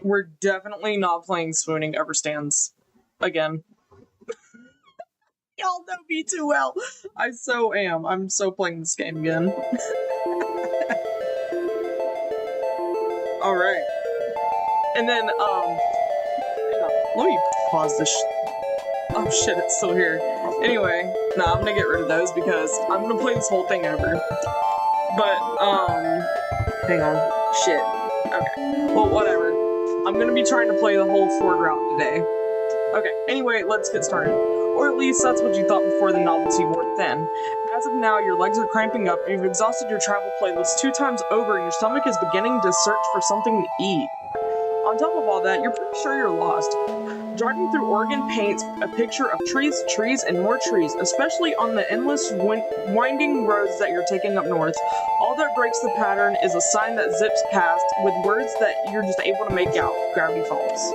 We're definitely not playing Swooning Ever Stands again. Y'all know me too well. I so am. I'm so playing this game again. Alright. And then, hang on. Let me pause this. Oh shit, it's still here. Anyway, nah, I'm gonna get rid of those because I'm gonna play this whole thing over. But, hang on. Shit. Okay. Well, whatever. I'm gonna be trying to play the whole Ford route today. Okay, anyway, let's get started. Or at least that's what you thought before the novelty wore thin. As of now, your legs are cramping up, and you've exhausted your travel playlist 2 times over, and your stomach is beginning to search for something to eat. On top of all that, you're pretty sure you're lost. Driving through Oregon paints a picture of trees, trees, and more trees, especially on the endless winding roads that you're taking up north. All that breaks the pattern is a sign that zips past with words that you're just able to make out. Gravity Falls.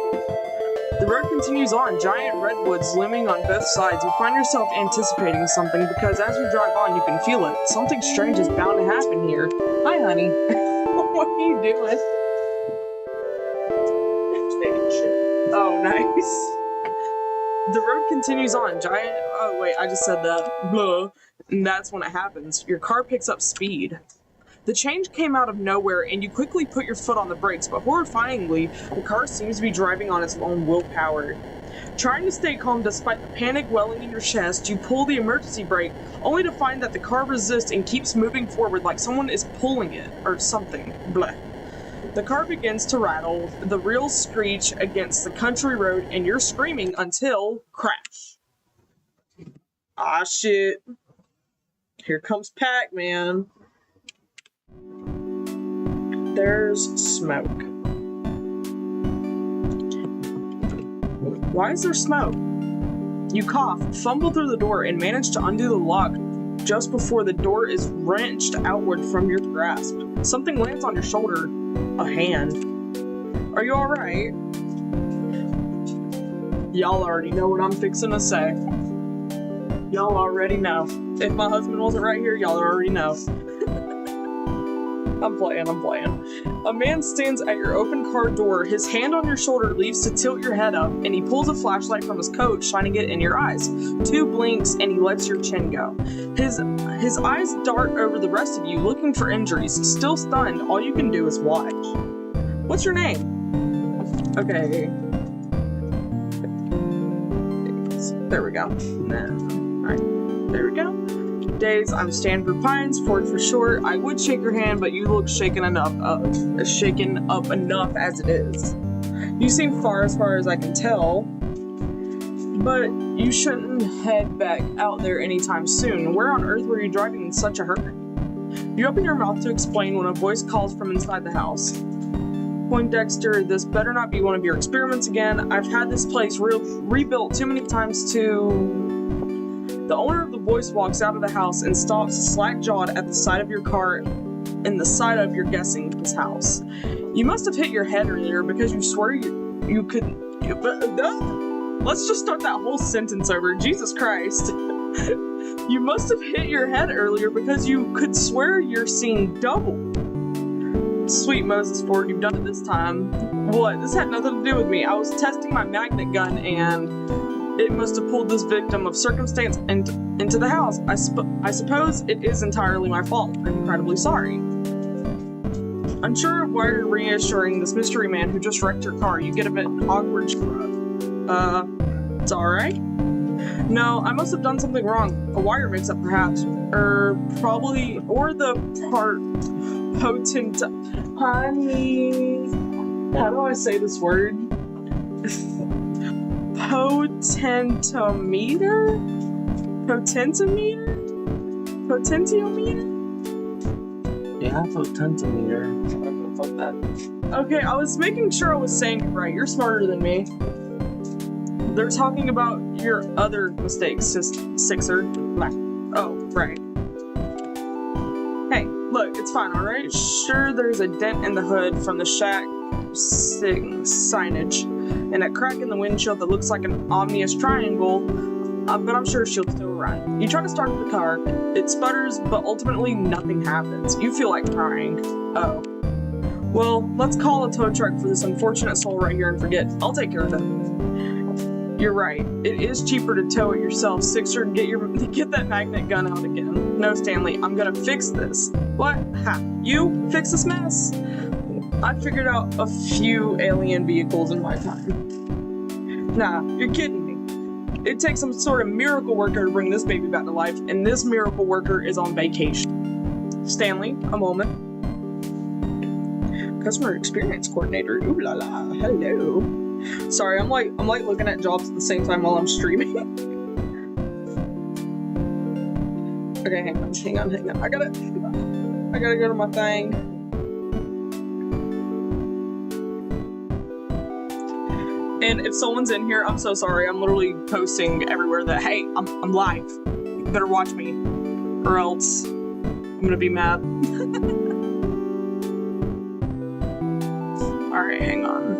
The road continues on, giant redwoods looming on both sides. You find yourself anticipating something because as you drive on, you can feel it. Something strange is bound to happen here. Hi, honey. What are you doing? Oh, nice. The road continues on, giant... Oh, wait, I just said that. Blah. And that's when it happens. Your car picks up speed. The change came out of nowhere, and you quickly put your foot on the brakes, but horrifyingly, the car seems to be driving on its own willpower. Trying to stay calm despite the panic welling in your chest, you pull the emergency brake, only to find that the car resists and keeps moving forward like someone is pulling it, or something. Bleh. The car begins to rattle, the wheels screech against the country road, and you're screaming until... crash. Ah, shit. Here comes Pac-Man. There's smoke. Why is there smoke? You cough, fumble through the door, and manage to undo the lock just before the door is wrenched outward from your grasp. Something lands on your shoulder. A hand. Are you alright? Y'all already know what I'm fixing to say. Y'all already know. If my husband wasn't right here, y'all already know. I'm playing. A man stands at your open car door, his hand on your shoulder leaves to tilt your head up, and he pulls a flashlight from his coat, shining it in your eyes. 2 blinks, and he lets your chin go. His eyes dart over the rest of you, looking for injuries. Still stunned, all you can do is watch. What's your name? Okay. There we go. Alright, there we go. Daze, I'm staying for Pines, FORDS for short. I would shake your hand, but you look shaken up enough as it is. You seem far as I can tell, but you shouldn't head back out there anytime soon. Where on earth were you driving in such a hurry? You open your mouth to explain when a voice calls from inside the house. Poindexter, this better not be one of your experiments again. I've had this place rebuilt too many times to... The owner of the voice walks out of the house and stops slack-jawed at the side of your car in the side of your guessing his house. You must have hit your head earlier because you swear you could... Let's just start that whole sentence over. Jesus Christ. You must have hit your head earlier because you could swear you're seeing double. Sweet Moses, Ford, you've done it this time. What? This had nothing to do with me. I was testing my magnet gun and... It must have pulled this victim of circumstance into the house. I suppose it is entirely my fault. I'm incredibly sorry. Unsure of why you're reassuring this mystery man who just wrecked your car, you get a bit awkward shrug. It's alright? No, I must have done something wrong. A wire mix-up, perhaps. Probably, or the part potent... Honey... How do I say this word? Potentiometer? Yeah, potentiometer. Fuck that. Okay, I was making sure I was saying it right. You're smarter than me. They're talking about your other mistakes, Sixer. Oh, right. Hey, look, it's fine, alright? Sure, there's a dent in the hood from the shack signage, and a crack in the windshield that looks like an ominous triangle, but I'm sure she'll still run. You try to start the car, it sputters, but ultimately nothing happens. You feel like crying. Oh. Well, let's call a tow truck for this unfortunate soul right here and forget. I'll take care of it. You're right. It is cheaper to tow it yourself. Sixer, get that magnet gun out again. No, Stanley, I'm gonna fix this. What? Ha! You fix this mess? I figured out a few alien vehicles in my time. Nah, you're kidding me. It takes some sort of miracle worker to bring this baby back to life, and this miracle worker is on vacation. Stanley, a moment. Customer experience coordinator. Ooh la la. Hello. Sorry, I'm like looking at jobs at the same time while I'm streaming. Okay, hang on. I gotta go to my thing. And if someone's in here, I'm so sorry. I'm literally posting everywhere that, hey, I'm live. You better watch me, or else I'm gonna be mad. All right, hang on.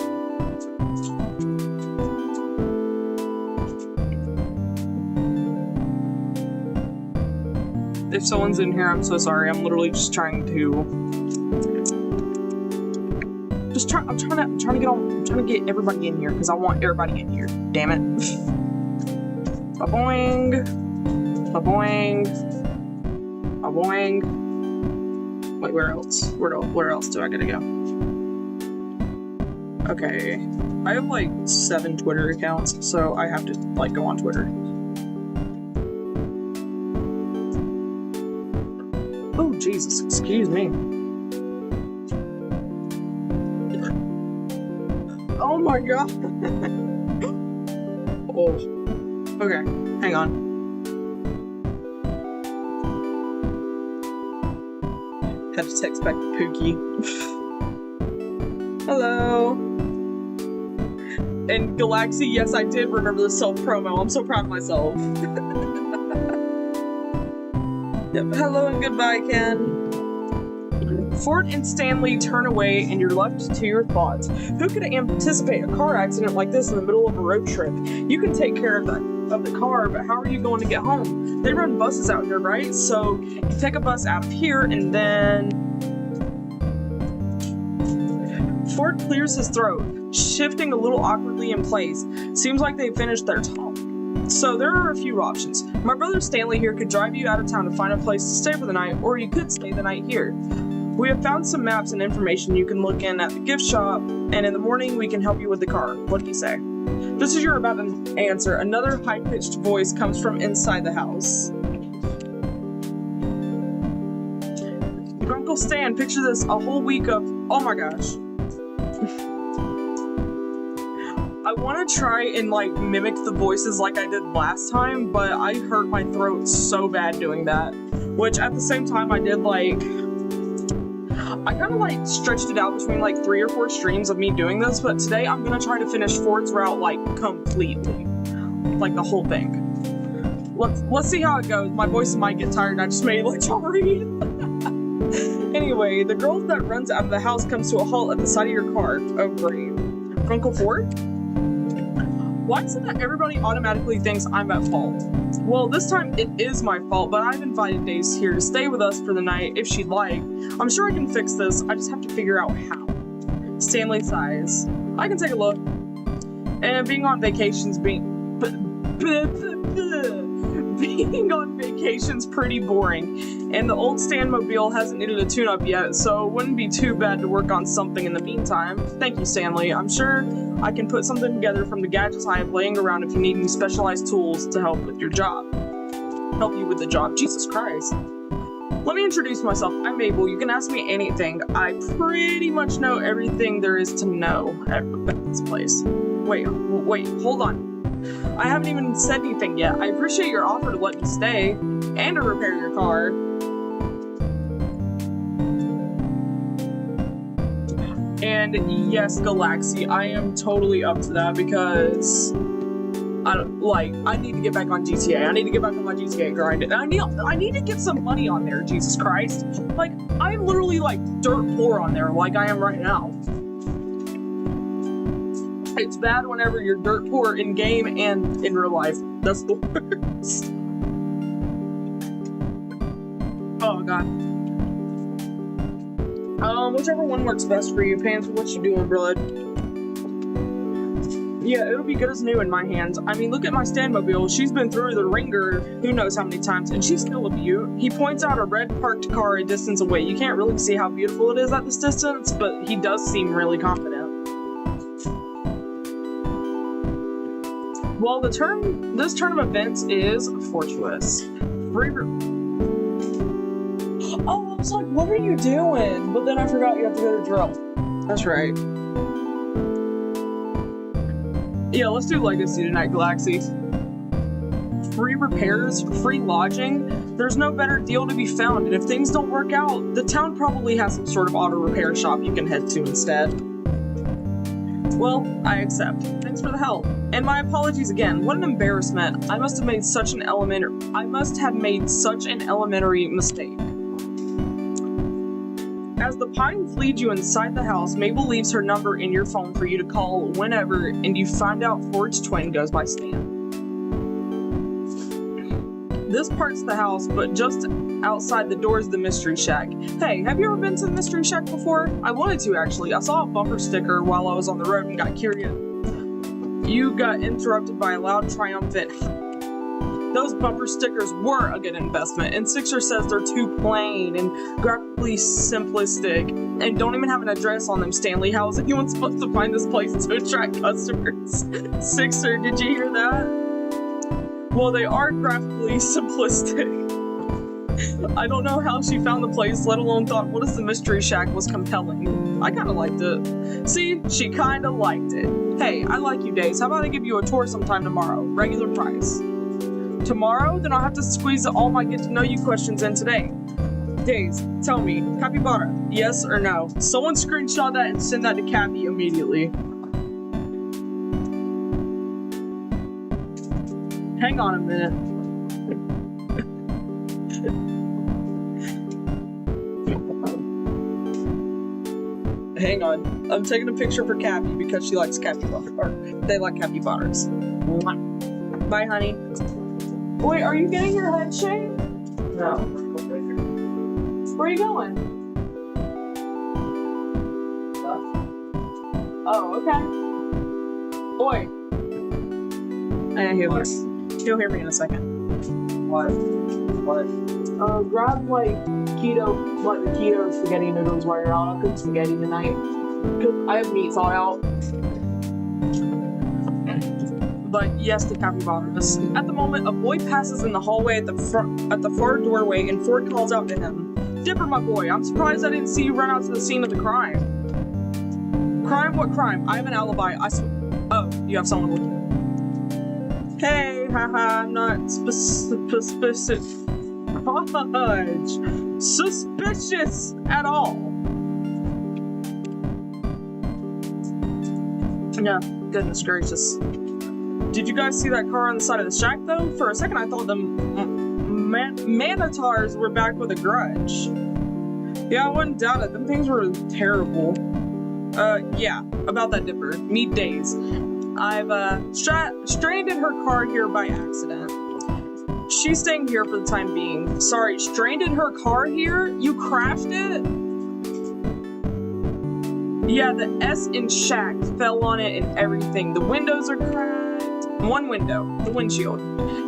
If someone's in here, I'm so sorry. I'm literally just trying to. I'm trying to get everybody in here because I want everybody in here. Damn it. Ba-boing. Ba-boing. Ba-boing. Wait, where else? Where else do I gotta go? Okay. I have like 7 Twitter accounts, so I have to like go on Twitter. Oh, Jesus, excuse me. Oh my god. Oh. Okay, hang on. Have to text back to Pookie. Hello. And Galaxy, yes, I did remember the self-promo. I'm so proud of myself. Yep. Hello and goodbye, Ken. Ford and Stanley turn away and you're left to your thoughts. Who could anticipate a car accident like this in the middle of a road trip? You can take care of the car, but how are you going to get home? They run buses out here, right? So you take a bus out of here and then... Ford clears his throat, shifting a little awkwardly in place. Seems like they finished their talk. So there are a few options. My brother Stanley here could drive you out of town to find a place to stay for the night, or you could stay the night here. We have found some maps and information you can look in at the gift shop, and in the morning we can help you with the car. What do you say? Just as you're about to answer, another high-pitched voice comes from inside the house. Uncle Stan, picture this, a whole week of, oh my gosh. I want to try and like mimic the voices like I did last time, but I hurt my throat so bad doing that. Which at the same time I did like, I kind of like stretched it out between like 3 or 4 streams of me doing this, but today I'm going to try to finish Ford's route like completely. Like the whole thing. Let's see how it goes. My voice might get tired, I just made it like sorry. Anyway, the girl that runs out of the house comes to a halt at the side of your car. Oh great. Uncle Ford? Why is it that everybody automatically thinks I'm at fault? Well, this time it is my fault, but I've invited Daze here to stay with us for the night if she'd like. I'm sure I can fix this, I just have to figure out how. Stanley sighs. I can take a look. And being on vacation's pretty boring, and the old Stanmobile hasn't needed a tune-up yet, so it wouldn't be too bad to work on something in the meantime. Thank you, Stanley. I'm sure I can put something together from the gadgets I have laying around if you need any specialized tools to help with your job. Help you with the job. Jesus Christ. Let me introduce myself. I'm Mabel. You can ask me anything. I pretty much know everything there is to know at this place. Wait, hold on. I haven't even said anything yet. I appreciate your offer to let me stay and to repair your car. And yes, Galaxy, I am totally up to that because I need to get back on GTA. I need to get back on my GTA grind. And I need to get some money on there, Jesus Christ. Like, I'm literally like dirt poor on there like I am right now. It's bad whenever you're dirt poor in game and in real life. That's the worst. Oh god. Whichever one works best for you. Pants, what you doing, bud? Yeah, it'll be good as new in my hands. I mean, look at my Standmobile. She's been through the ringer who knows how many times, and she's still a beaut. He points out a red parked car a distance away. You can't really see how beautiful it is at this distance, but he does seem really confident. Well, this turn of events is fortuitous. Oh, I was like, what are you doing? But then I forgot you have to go to drill. That's right. Yeah, let's do Legacy tonight, Galaxy. Free repairs, free lodging. There's no better deal to be found, and if things don't work out, the town probably has some sort of auto repair shop you can head to instead. Well, I accept. Thanks for the help. And my apologies again. What an embarrassment. I must have made such an elementary mistake. As the Pines lead you inside the house, Mabel leaves her number in your phone for you to call whenever, and you find out Ford's twin goes by Stan. This part's the house, but just outside the doors of the Mystery Shack. Hey, have you ever been to the Mystery Shack before? I wanted to, actually. I saw a bumper sticker while I was on the road and got curious. You got interrupted by a loud, triumphant, those bumper stickers were a good investment, and Sixer says they're too plain and graphically simplistic, and don't even have an address on them, Stanley. How is anyone supposed to find this place to attract customers? Sixer, did you hear that? Well, they are graphically simplistic. I don't know how she found the place, let alone thought what if the Mystery Shack was compelling. I kinda liked it. See, she kinda liked it. Hey, I like you, Daze. How about I give you a tour sometime tomorrow? Regular price. Tomorrow? Then I'll have to squeeze all my get-to-know-you questions in today. Daze, tell me, capybara, yes or no? Someone screenshot that and send that to Cappy immediately. Hang on a minute. Hang on. I'm taking a picture for Cappy because she likes capybaras. Or they like capybaras. Bye, honey. Wait, are you getting your head shaved? No. Where are you going? Oh, okay. Boy. He'll hear me in a second. What? Grab like the keto spaghetti noodles while you're out. I'll cook spaghetti tonight. Cause I have meat thawed out. But yes, to capybaras. At the moment, a boy passes in the hallway at the far doorway, and Ford calls out to him. Dipper, my boy, I'm surprised I didn't see you run out to the scene of the crime. Crime? What crime? I have an alibi. Oh, you have someone with you. Hey, haha, I'm not suspicious at all. Yeah, goodness gracious. Did you guys see that car on the side of the shack, though? For a second, I thought the Manitars were back with a grudge. Yeah, I wouldn't doubt it. Them things were terrible. Yeah, about that Dipper. Meet Daze. I've, stranded her car here by accident. She's staying here for the time being. Sorry, stranded her car here? You crashed it? Yeah, the S in shack fell on it and everything. The windows are cracked. One window, the windshield.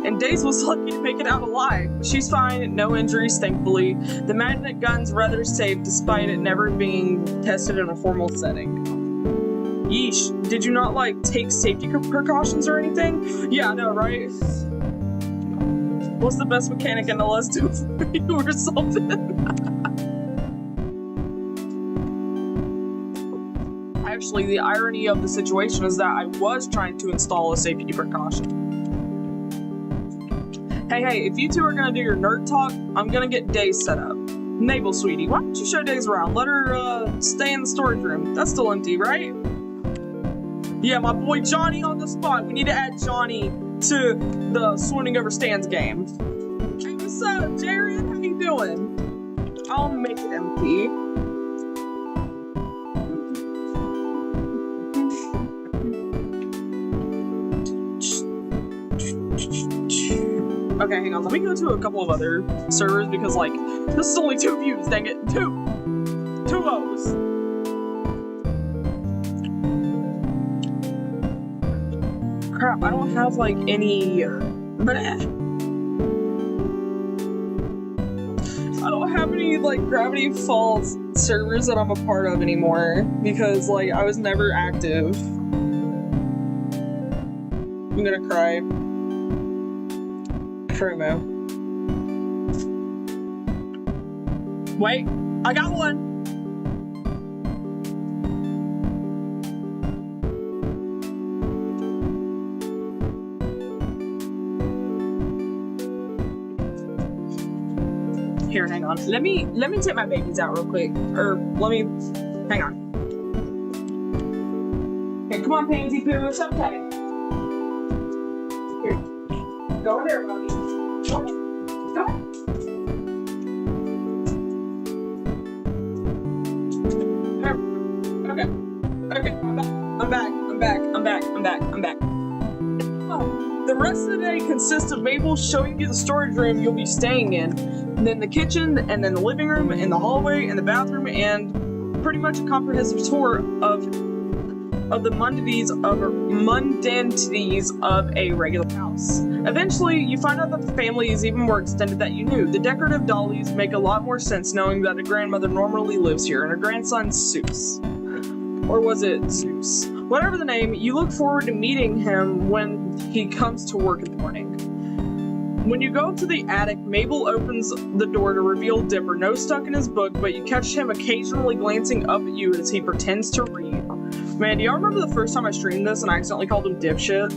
And Daze was lucky to make it out alive. She's fine, no injuries, thankfully. The magnet gun's rather safe despite it never being tested in a formal setting. Yeesh, did you not, like, take safety precautions or anything? Yeah, I know, right? What's the best mechanic in the list do for you or something? Actually, the irony of the situation is that I was trying to install a safety precaution. Hey, if you two are gonna do your nerd talk, I'm gonna get Daze set up. Mabel, sweetie, why don't you show Daze around? Let her, stay in the storage room. That's still empty, right? Yeah, my boy Johnny on the spot. We need to add Johnny to the Swooning over Stan's game. Hey, what's up, Jared? How you doing? I'll make it empty. Okay, hang on. Let me go to a couple of other servers because, like, this is only 2 views. Dang it. 2! 2-0. house. Crap, I don't have like any. I don't have any like Gravity Falls servers that I'm a part of anymore because like I was never active. I'm gonna cry. Promo. Wait, I got one! Here, hang on. Let me take my babies out real quick. Or hang on. Here, come on, Pansy Poo, it's okay. Here. Go in there, buddy. Go. Okay, I'm back. Oh, the rest of the day consists of Mabel showing you the storage room you'll be staying in, and then the kitchen, and then the living room, and the hallway, and the bathroom, and pretty much a comprehensive tour of the mundanities of a regular house. Eventually, you find out that the family is even more extended than you knew. The decorative dollies make a lot more sense knowing that a grandmother normally lives here, and her grandson, Zeus. Or was it Zeus? Whatever the name, you look forward to meeting him when he comes to work in the morning. When you go to the attic, Mabel opens the door to reveal Dipper, no stuck in his book, but you catch him occasionally glancing up at you as he pretends to read. Man, do y'all remember the first time I streamed this and I accidentally called him dipshit?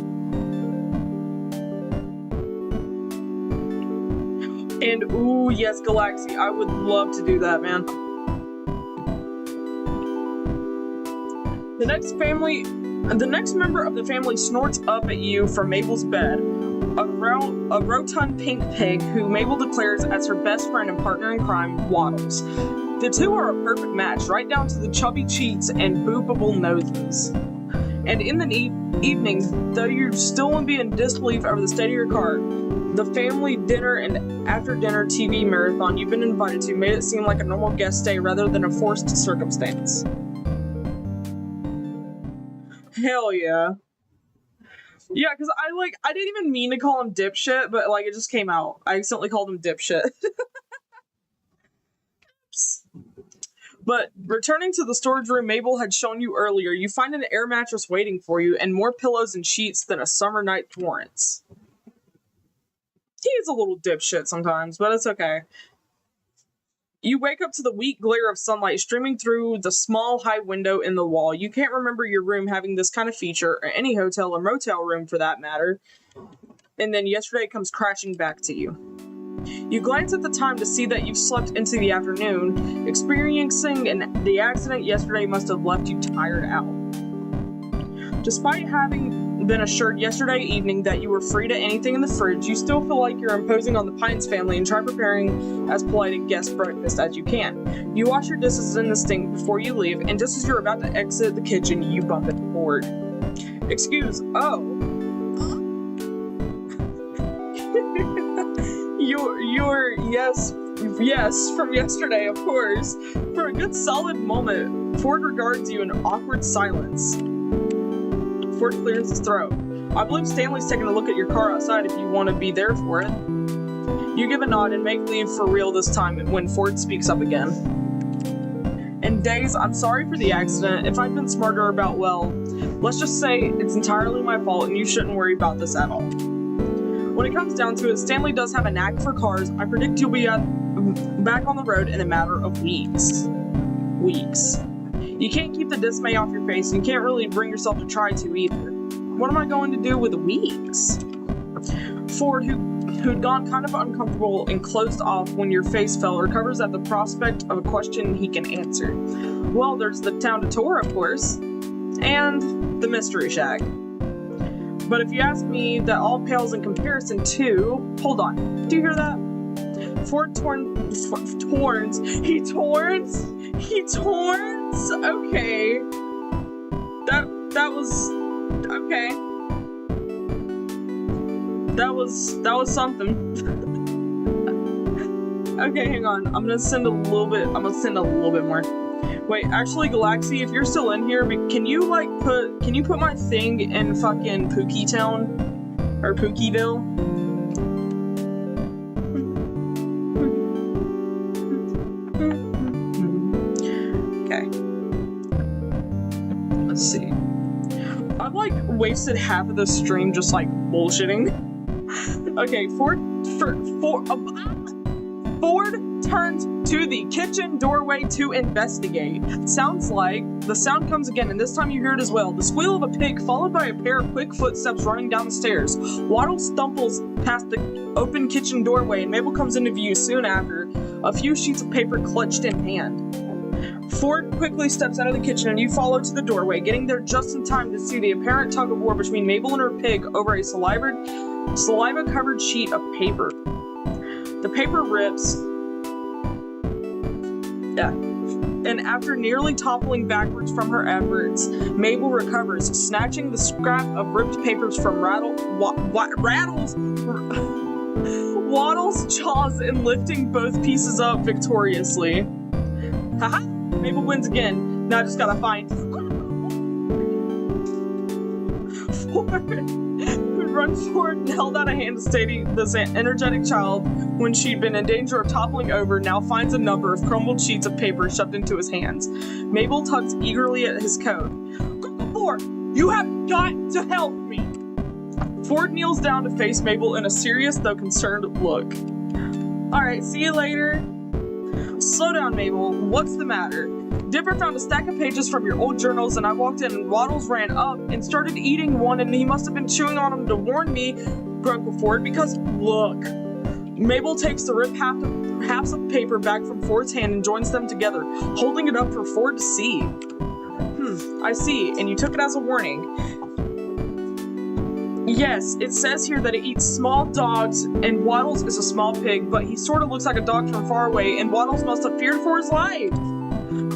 And ooh, yes, Galaxy, I would love to do that, man. The next member of the family snorts up at you from Mabel's bed. A rotund pink pig who Mabel declares as her best friend and partner in crime, Waddles. The two are a perfect match, right down to the chubby cheeks and boopable noses. And in the evening, though you're still be in disbelief over the state of your car, the family dinner and after-dinner TV marathon you've been invited to made it seem like a normal guest stay rather than a forced circumstance. Hell yeah. Yeah, because I didn't even mean to call him dipshit, but like it just came out. I accidentally called him dipshit. But returning to the storage room Mabel had shown you earlier, you find an air mattress waiting for you and more pillows and sheets than a summer night warrants. He is a little dipshit sometimes, but it's okay. You wake up to the weak glare of sunlight streaming through the small high window in the wall. You can't remember your room having this kind of feature, or any hotel or motel room for that matter. And then yesterday comes crashing back to you. You glance at the time to see that you've slept into the afternoon. Experiencing the accident yesterday must have left you tired out. Despite having been assured yesterday evening that you were free to anything in the fridge, you still feel like you're imposing on the Pines family and try preparing as polite a guest breakfast as you can. You wash your dishes in the sink before you leave, and just as you're about to exit the kitchen, you bump into Ford. Excuse, oh. Your yes from yesterday, of course. For a good solid moment, Ford regards you in awkward silence. Ford clears his throat. I believe Stanley's taking a look at your car outside if you want to be there for it. You give a nod and make leave for real this time when Ford speaks up again. And Daze, I'm sorry for the accident. If I'd been smarter about, well, let's just say it's entirely my fault and you shouldn't worry about this at all. When it comes down to it, Stanley does have a knack for cars. I predict you'll be back on the road in a matter of weeks. You can't keep the dismay off your face, and you can't really bring yourself to try to either. What am I going to do with weeks? Ford, who'd gone kind of uncomfortable and closed off when your face fell, recovers at the prospect of a question he can answer. Well, there's the town to tour, of course, and the Mystery Shack. But if you ask me, that all pales in comparison to... Hold on. Do you hear that? Ford torns? He torns? Okay. That was... Okay. That was something. Okay, hang on. I'm gonna send a little bit more. Wait, actually, Galaxy, if you're still in here, can you put my thing in fucking Pookie Town? Or Pookieville? Okay. Let's see. I've like wasted half of the stream just like bullshitting. Okay, Ford turns to the kitchen doorway to investigate. Sounds like the sound comes again, and this time you hear it as well. The squeal of a pig, followed by a pair of quick footsteps running down the stairs. Waddle stumbles past the open kitchen doorway, and Mabel comes into view soon after, a few sheets of paper clutched in hand. Ford quickly steps out of the kitchen, and you follow to the doorway, getting there just in time to see the apparent tug-of-war between Mabel and her pig over a saliva-covered sheet of paper. The paper rips, and after nearly toppling backwards from her efforts, Mabel recovers, snatching the scrap of ripped papers from Waddle's jaws and lifting both pieces up victoriously. Haha! Mabel wins again. Now I just gotta find Ford, who runs forward and held out a hand to steady this energetic child when she'd been in danger of toppling over, now finds a number of crumbled sheets of paper shoved into his hands. Mabel tugs eagerly at his coat. Ford, you have got to help me! Ford kneels down to face Mabel in a serious though concerned look. Alright, see you later. Slow down, Mabel. What's the matter? Dipper found a stack of pages from your old journals, and I walked in, and Waddles ran up and started eating one, and he must have been chewing on them to warn me, Grunkle Ford, because look. Mabel takes the ripped halves of paper back from Ford's hand and joins them together, holding it up for Ford to see. I see, and you took it as a warning. Yes, it says here that it eats small dogs, and Waddles is a small pig, but he sort of looks like a dog from far away, and Waddles must have feared for his life.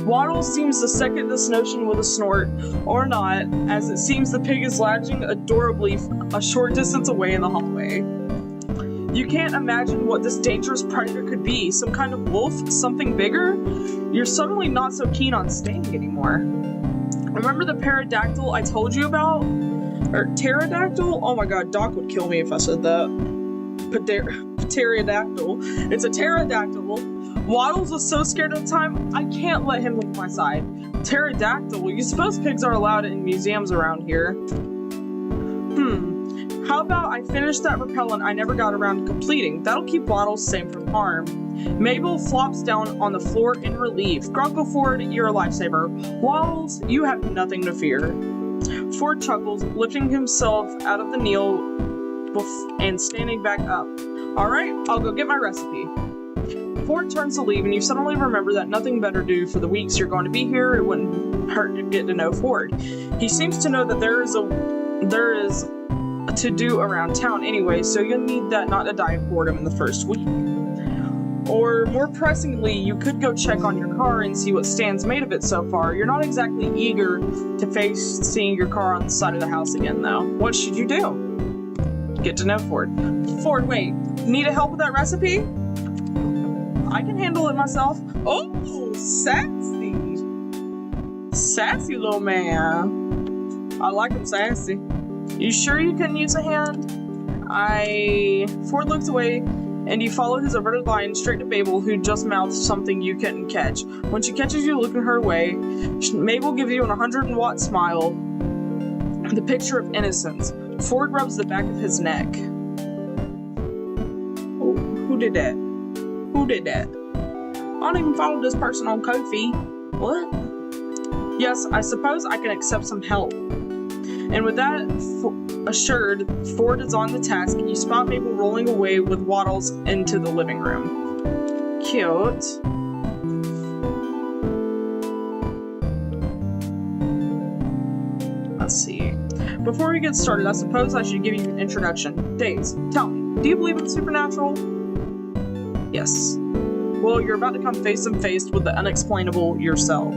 Waddles seems to second this notion with a snort, or not, as it seems the pig is lounging adorably a short distance away in the hallway. You can't imagine what this dangerous predator could be, some kind of wolf, something bigger? You're suddenly not so keen on staying anymore. Remember the pterodactyl I told you about? Or pterodactyl? Oh my god, Doc would kill me if I said that. Pterodactyl. It's a pterodactyl. Waddles was so scared at the time, I can't let him leave my side. Pterodactyl? You suppose pigs are allowed in museums around here? How about I finish that repellent I never got around to completing? That'll keep Waddles safe from harm. Mabel flops down on the floor in relief. Grunkle Ford, you're a lifesaver. Waddles, you have nothing to fear. Ford chuckles, lifting himself out of the kneel and standing back up. Alright, I'll go get my recipe. Ford turns to leave, and you suddenly remember that nothing better to do for the weeks you're going to be here. It wouldn't hurt to get to know Ford. He seems to know that there is to do around town anyway, so you'll need that not to die of boredom in the first week. Or, more pressingly, you could go check on your car and see what Stan's made of it so far. You're not exactly eager to face seeing your car on the side of the house again, though. What should you do? Get to know Ford. Ford, wait. Need help with that recipe? I can handle it myself. Oh, sassy. Sassy little man. I like him sassy. You sure you can use a hand? Ford looks away, and you follow his averted line straight to Mabel, who just mouthed something you couldn't catch. When she catches you looking her way, Mabel gives you an 100-watt smile, the picture of innocence. Ford rubs the back of his neck. Oh, who did that? Who did that? I don't even follow this person on Ko-fi. What? Yes, I suppose I can accept some help. And with that assured, Ford is on the task, and you spot Mabel rolling away with Waddles into the living room. Cute. Let's see. Before we get started, I suppose I should give you an introduction. Daze, tell me, do you believe in the supernatural? Yes. Well, you're about to come face to face with the unexplainable yourself.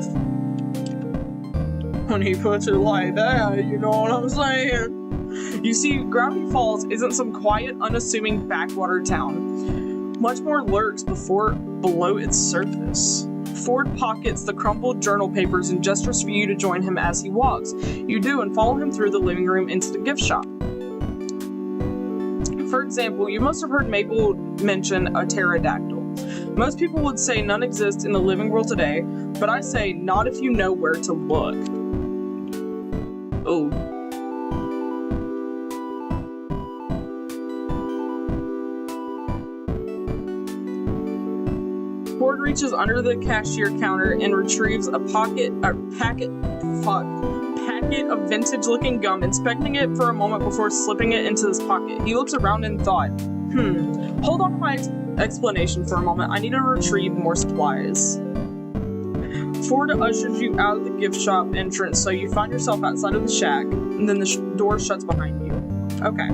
When he puts it like that, you know what I'm saying? You see, Gravity Falls isn't some quiet, unassuming backwater town. Much more lurks below its surface. Ford pockets the crumpled journal papers and gestures for you to join him as he walks. You do and follow him through the living room into the gift shop. For example, you must have heard Mabel mention a pterodactyl. Most people would say none exist in the living world today, but I say not if you know where to look. Oh. Ford reaches under the cashier counter and retrieves a packet of vintage-looking gum, inspecting it for a moment before slipping it into his pocket. He looks around in thought. Hold on to my explanation for a moment. I need to retrieve more supplies. Ford ushers you out of the gift shop entrance, so you find yourself outside of the shack, and then the door shuts behind you. Okay.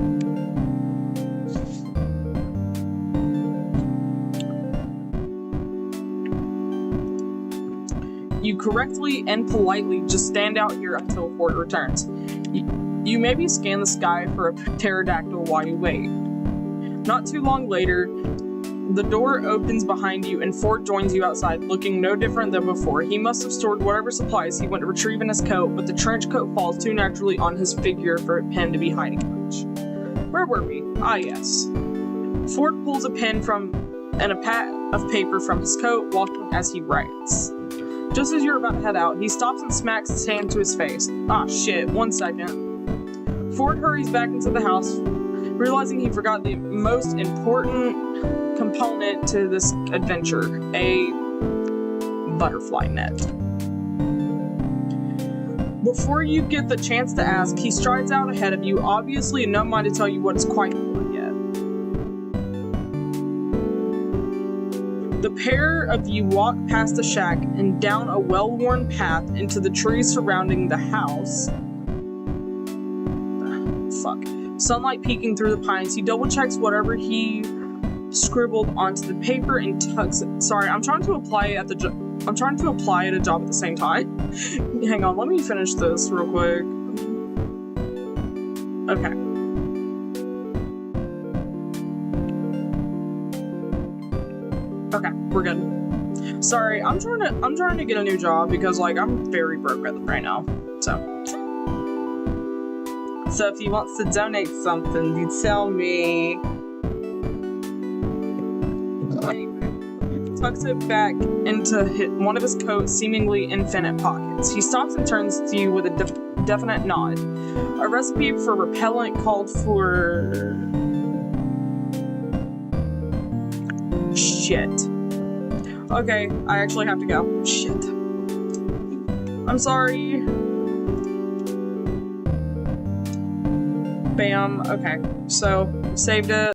You correctly and politely just stand out here until Ford returns. You maybe scan the sky for a pterodactyl while you wait. Not too long later, the door opens behind you and Ford joins you outside, looking no different than before. He must have stored whatever supplies he went to retrieve in his coat, but the trench coat falls too naturally on his figure for him to be hiding much. Where were we? Ah, yes. Ford pulls a pen and a pad of paper from his coat, walking as he writes. Just as you're about to head out, he stops and smacks his hand to his face. Ah, shit, 1 second. Ford hurries back into the house, realizing he forgot the most important component to this adventure, a butterfly net. Before you get the chance to ask, he strides out ahead of you, obviously in no mind to tell you what it's quite for yet. The pair of you walk past the shack and down a well-worn path into the trees surrounding the house. Fuck. Sunlight peeking through the pines, he double-checks whatever he scribbled onto the paper and tucks it. Sorry, I'm trying to apply it at a job at the same time. Hang on, let me finish this real quick. Okay. Okay, we're good. Sorry, I'm trying to get a new job because like I'm very broke right now. So if he wants to donate something, you tell me. Anyway, tucks it back into one of his coat's seemingly infinite pockets. He stops and turns to you with a definite nod. A recipe for repellent called for... Shit. Okay, I actually have to go. Shit. I'm sorry. Bam. Okay, so saved it.